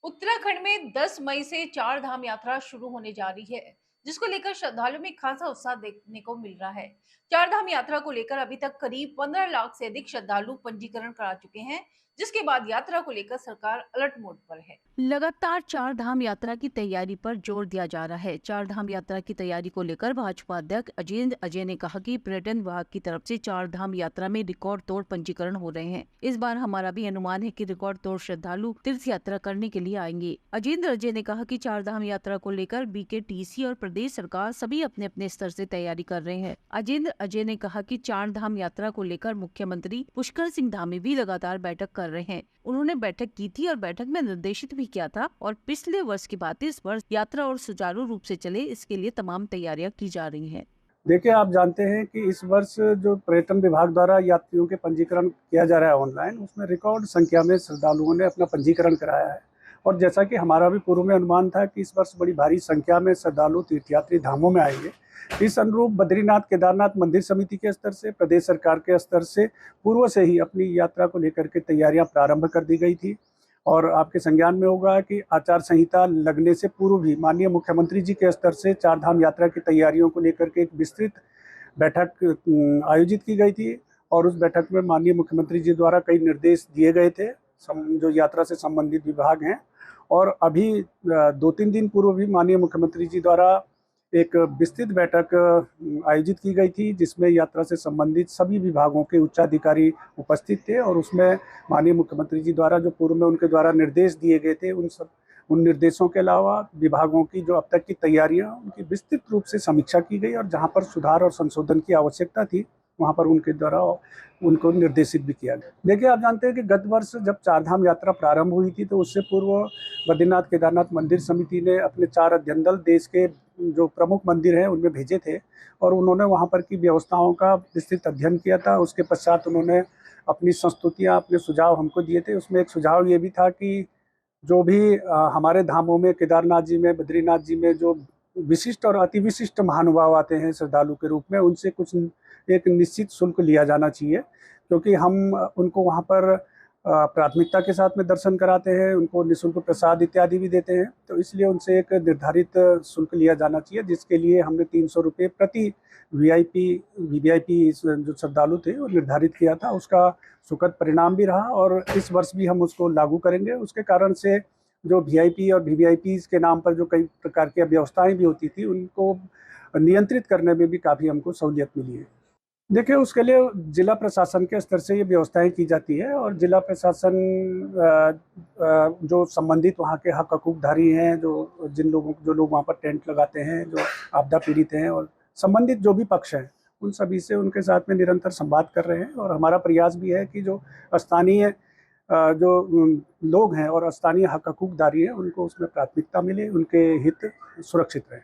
उत्तराखंड में 10 मई से चार धाम यात्रा शुरू होने जा रही है, जिसको लेकर श्रद्धालुओं में खासा उत्साह देखने को मिल रहा है। चार धाम यात्रा को लेकर अभी तक करीब 15 लाख से अधिक श्रद्धालु पंजीकरण करा चुके हैं, जिसके बाद यात्रा को लेकर सरकार अलर्ट मोड पर है। लगातार चार धाम यात्रा की तैयारी पर जोर दिया जा रहा है। चार धाम यात्रा की तैयारी को लेकर भाजपा अध्यक्ष अजेंद्र अजय ने कहा कि पर्यटन विभाग की तरफ से चार धाम यात्रा में रिकॉर्ड तोड़ पंजीकरण हो रहे हैं। इस बार हमारा भी अनुमान है कि रिकॉर्ड तोड़ श्रद्धालु तीर्थ यात्रा करने के लिए आएंगे। अजेंद्र अजय ने कहा कि चार धाम यात्रा को लेकर बीकेटीसी और प्रदेश सरकार सभी अपने अपने स्तर से तैयारी कर रहे हैं। अजेंद्र अजय ने कहा कि चार धाम यात्रा को लेकर मुख्यमंत्री पुष्कर सिंह धामी भी लगातार बैठक कर रहे हैं। उन्होंने बैठक की थी और बैठक में निर्देशित भी किया था और पिछले वर्ष की बात इस वर्ष यात्रा और सुचारू रूप से चले, इसके लिए तमाम तैयारियां की जा रही हैं। देखिए, आप जानते हैं कि इस वर्ष जो पर्यटन विभाग द्वारा यात्रियों के पंजीकरण किया जा रहा है ऑनलाइन, उसमें रिकॉर्ड संख्या में श्रद्धालुओं ने अपना पंजीकरण कराया है। और जैसा कि हमारा भी पूर्व में अनुमान था कि इस वर्ष बड़ी भारी संख्या में श्रद्धालु तीर्थयात्री धामों में आएंगे, इस अनुरूप बद्रीनाथ केदारनाथ मंदिर समिति के स्तर से, प्रदेश सरकार के स्तर से पूर्व से ही अपनी यात्रा को लेकर के तैयारियां प्रारंभ कर दी गई थी। और आपके संज्ञान में होगा कि आचार संहिता लगने से पूर्व भी माननीय मुख्यमंत्री जी के स्तर से चार धाम यात्रा की तैयारियों को लेकर के एक विस्तृत बैठक आयोजित की गई थी। और उस बैठक में माननीय मुख्यमंत्री जी द्वारा कई निर्देश दिए गए थे जो यात्रा से संबंधित विभाग हैं। और अभी 2-3 दिन पूर्व भी माननीय मुख्यमंत्री जी द्वारा एक विस्तृत बैठक आयोजित की गई थी, जिसमें यात्रा से संबंधित सभी विभागों के उच्चाधिकारी उपस्थित थे। और उसमें माननीय मुख्यमंत्री जी द्वारा जो पूर्व में उनके द्वारा निर्देश दिए गए थे, उन निर्देशों के अलावा विभागों की जो अब तक की तैयारियां, उनकी विस्तृत रूप से समीक्षा की गई और जहां पर सुधार और संशोधन की आवश्यकता थी, वहां पर उनके द्वारा उनको निर्देशित भी किया गया। देखिए, आप जानते हैं कि गत वर्ष जब चारधाम यात्रा प्रारंभ हुई थी, तो उससे पूर्व बद्रीनाथ केदारनाथ मंदिर समिति ने अपने 4 अध्ययन दल देश के जो प्रमुख मंदिर हैं उनमें भेजे थे और उन्होंने वहां पर की व्यवस्थाओं का विस्तृत अध्ययन किया था। उसके पश्चात उन्होंने अपनी संस्तुतियां, अपने सुझाव हमको दिए थे। उसमें एक सुझाव ये भी था कि जो भी हमारे धामों में, केदारनाथ जी में, बद्रीनाथ जी में जो विशिष्ट और अति विशिष्ट महानुभाव आते हैं श्रद्धालु के रूप में, उनसे कुछ एक निश्चित शुल्क लिया जाना चाहिए, क्योंकि हम उनको वहाँ पर प्राथमिकता के साथ में दर्शन कराते हैं, उनको निःशुल्क प्रसाद इत्यादि भी देते हैं। तो इसलिए उनसे एक निर्धारित शुल्क लिया जाना चाहिए, जिसके लिए हमने 300 रुपये प्रति वीवीआईपी जो श्रद्धालु थे वो निर्धारित किया था। उसका सुखद परिणाम भी रहा और इस वर्ष भी हम उसको लागू करेंगे। उसके कारण से जो वीआईपी और वीवीआईपी के नाम पर जो कई प्रकार की व्यवस्थाएं भी होती थी, उनको नियंत्रित करने में भी काफ़ी हमको सहूलियत मिली है। देखिए, उसके लिए जिला प्रशासन के स्तर से ये व्यवस्थाएं की जाती है और जिला प्रशासन जो संबंधित वहाँ के हक हकूकधारी हैं, जो लोग वहाँ पर टेंट लगाते हैं, जो आपदा पीड़ित हैं और संबंधित जो भी पक्ष हैं, उन सभी से उनके साथ में निरंतर संवाद कर रहे हैं। और हमारा प्रयास भी है कि जो स्थानीय लोग हैं और स्थानीय हक हकूकधारी हैं, उनको उसमें प्राथमिकता मिले, उनके हित सुरक्षित रहें।